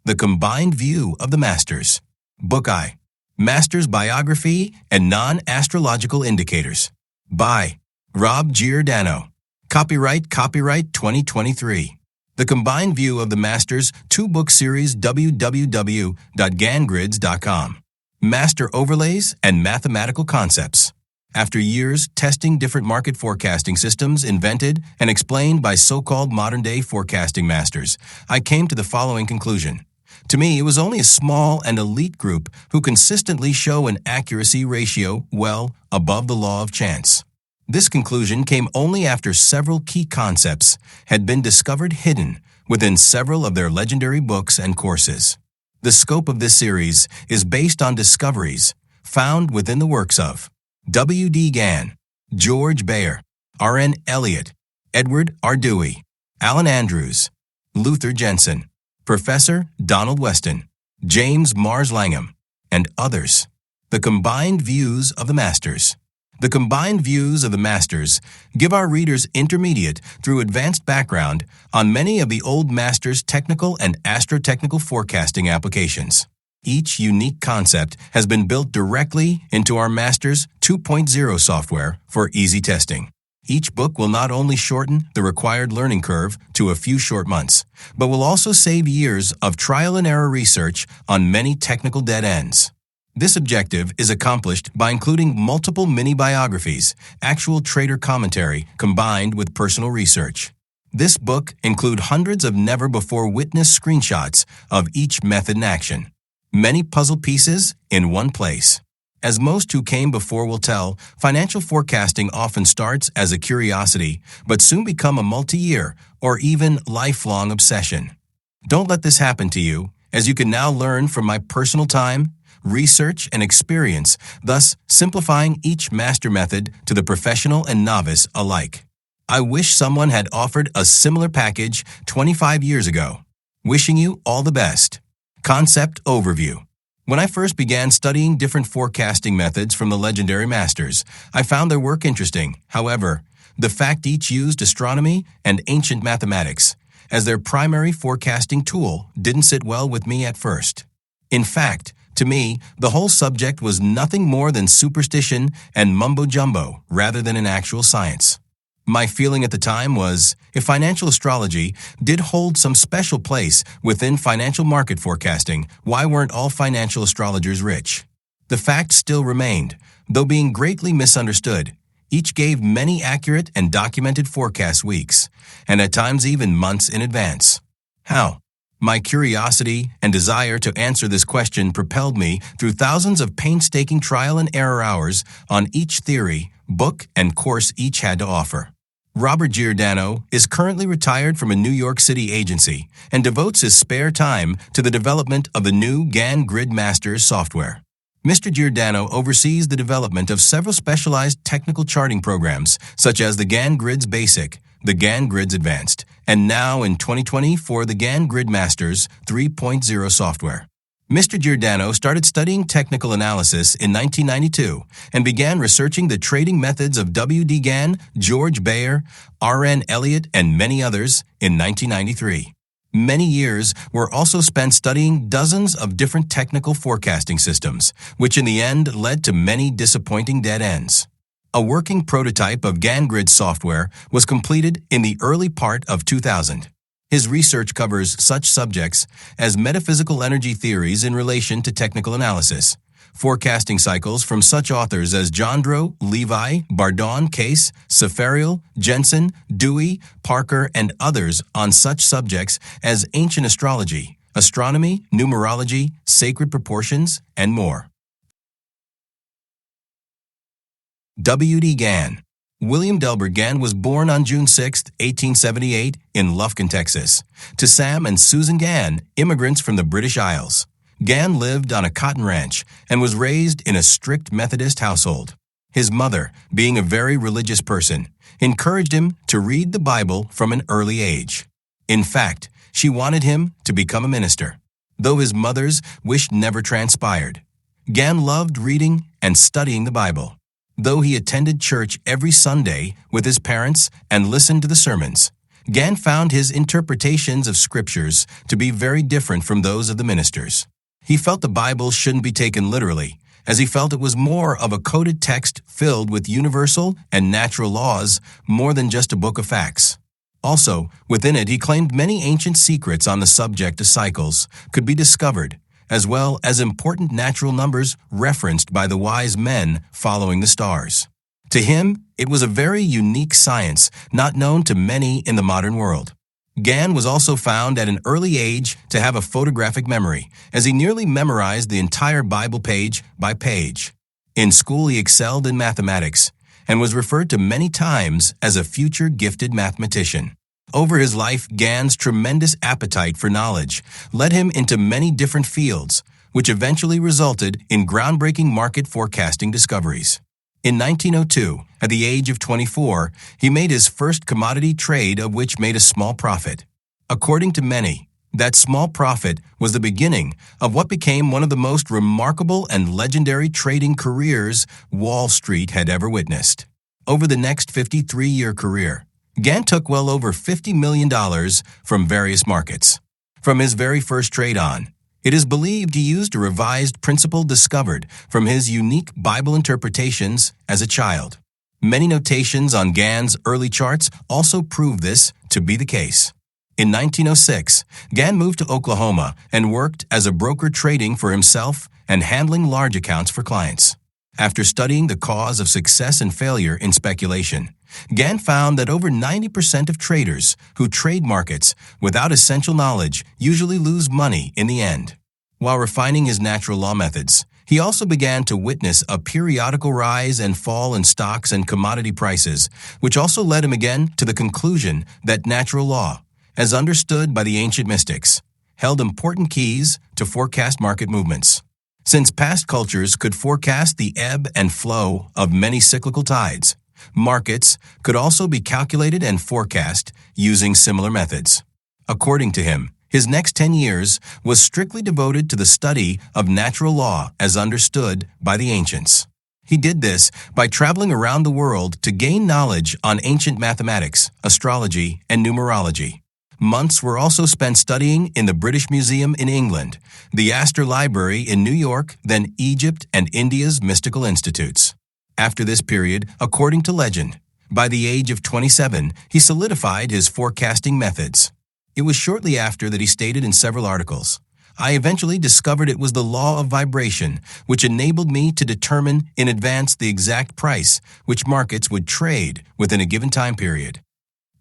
The Combined View of the Masters. Book I. Masters Biography and Non-Astrological Indicators. By Rob Giordano. Copyright 2023. The Combined View of the Masters 2-book series www.ganngrids.com. Master Overlays and Mathematical Concepts. After years testing different market forecasting systems invented and explained by so-called modern-day forecasting masters, I came to the following conclusion. To me, it was only a small and elite group who consistently show an accuracy ratio well above the law of chance. This conclusion came only after several key concepts had been discovered hidden within several of their legendary books and courses. The scope of this series is based on discoveries found within the works of WD Gann, George Bayer, R.N. Elliot, Edward R. Dewey, Alan Andrews, Luther Jensen, Professor Donald Weston, James Mars Langham, and others. The Combined Views of the Masters. The Combined Views of the Masters give our readers intermediate through advanced background on many of the old masters' technical and astrotechnical forecasting applications. Each unique concept has been built directly into our Masters 2.0 software for easy testing. Each book will not only shorten the required learning curve to a few short months, but will also save years of trial and error research on many technical dead ends. This objective is accomplished by including multiple mini-biographies, actual trader commentary combined with personal research. This book includes hundreds of never-before-witnessed screenshots of each method in action. Many puzzle pieces in one place. As most who came before will tell, financial forecasting often starts as a curiosity, but soon become a multi-year or even lifelong obsession. Don't let this happen to you, as you can now learn from my personal time, research, and experience, thus simplifying each master method to the professional and novice alike. I wish someone had offered a similar package 25 years ago. Wishing you all the best. Concept Overview. When I first began studying different forecasting methods from the legendary masters, I found their work interesting. However, the fact each used astronomy and ancient mathematics as their primary forecasting tool didn't sit well with me at first. In fact, to me, the whole subject was nothing more than superstition and mumbo-jumbo rather than an actual science. My feeling at the time was, if financial astrology did hold some special place within financial market forecasting, why weren't all financial astrologers rich? The fact still remained, though being greatly misunderstood. Each gave many accurate and documented forecast weeks, and at times even months in advance. How? My curiosity and desire to answer this question propelled me through thousands of painstaking trial and error hours on each theory, book, and course each had to offer. Robert Giordano is currently retired from a New York City agency and devotes his spare time to the development of the new Gann Grid Masters software. Mr. Giordano oversees the development of several specialized technical charting programs, such as the Gann Grids Basic, the Gann Grids Advanced, and now in 2020 for the Gann Grid Masters 3.0 software. Mr. Giordano started studying technical analysis in 1992 and began researching the trading methods of WD Gann, George Bayer, R.N. Elliot, and many others in 1993. Many years were also spent studying dozens of different technical forecasting systems, which in the end led to many disappointing dead ends. A working prototype of Gann Grid software was completed in the early part of 2000. His research covers such subjects as metaphysical energy theories in relation to technical analysis, forecasting cycles from such authors as Jandro, Levi, Bardon, Case, Safariel, Jensen, Dewey, Parker, and others on such subjects as ancient astrology, astronomy, numerology, sacred proportions, and more. WD Gann. William Delbert Gann was born on June 6, 1878, in Lufkin, Texas, to Sam and Susan Gann, immigrants from the British Isles. Gann lived on a cotton ranch and was raised in a strict Methodist household. His mother, being a very religious person, encouraged him to read the Bible from an early age. In fact, she wanted him to become a minister, though his mother's wish never transpired. Gann loved reading and studying the Bible. Though he attended church every Sunday with his parents and listened to the sermons, Gann found his interpretations of scriptures to be very different from those of the ministers. He felt the Bible shouldn't be taken literally, as he felt it was more of a coded text filled with universal and natural laws more than just a book of facts. Also, within it he claimed many ancient secrets on the subject of cycles could be discovered, as well as important natural numbers referenced by the wise men following the stars. To him, it was a very unique science not known to many in the modern world. Gann was also found at an early age to have a photographic memory, as he nearly memorized the entire Bible page by page. In school he excelled in mathematics and was referred to many times as a future gifted mathematician. Over his life, Gann's tremendous appetite for knowledge led him into many different fields, which eventually resulted in groundbreaking market forecasting discoveries. In 1902, at the age of 24, he made his first commodity trade of which made a small profit. According to many, that small profit was the beginning of what became one of the most remarkable and legendary trading careers Wall Street had ever witnessed. Over the next 53-year career, Gann took well over $50 million from various markets. From his very first trade on, it is believed he used a revised principle discovered from his unique Bible interpretations as a child. Many notations on Gann's early charts also prove this to be the case. In 1906, Gann moved to Oklahoma and worked as a broker trading for himself and handling large accounts for clients. After studying the cause of success and failure in speculation, Gann found that over 90% of traders who trade markets without essential knowledge usually lose money in the end. While refining his natural law methods, he also began to witness a periodical rise and fall in stocks and commodity prices, which also led him again to the conclusion that natural law, as understood by the ancient mystics, held important keys to forecast market movements. Since past cultures could forecast the ebb and flow of many cyclical tides, markets could also be calculated and forecast using similar methods. According to him, his next 10 years was strictly devoted to the study of natural law as understood by the ancients. He did this by traveling around the world to gain knowledge on ancient mathematics, astrology, and numerology. Months were also spent studying in the British Museum in England, the Astor Library in New York, then Egypt and India's mystical institutes. After this period, according to legend, by the age of 27, he solidified his forecasting methods. It was shortly after that he stated in several articles, "I eventually discovered it was the law of vibration which enabled me to determine in advance the exact price which markets would trade within a given time period."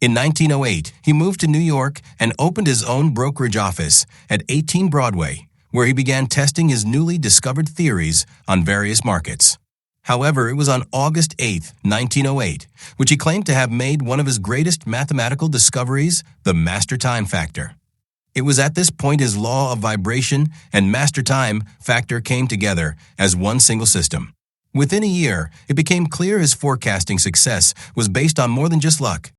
In 1908, he moved to New York and opened his own brokerage office at 18 Broadway, where he began testing his newly discovered theories on various markets. However, it was on August 8, 1908, which he claimed to have made one of his greatest mathematical discoveries, the master time factor. It was at this point his law of vibration and master time factor came together as one single system. Within a year, it became clear his forecasting success was based on more than just luck.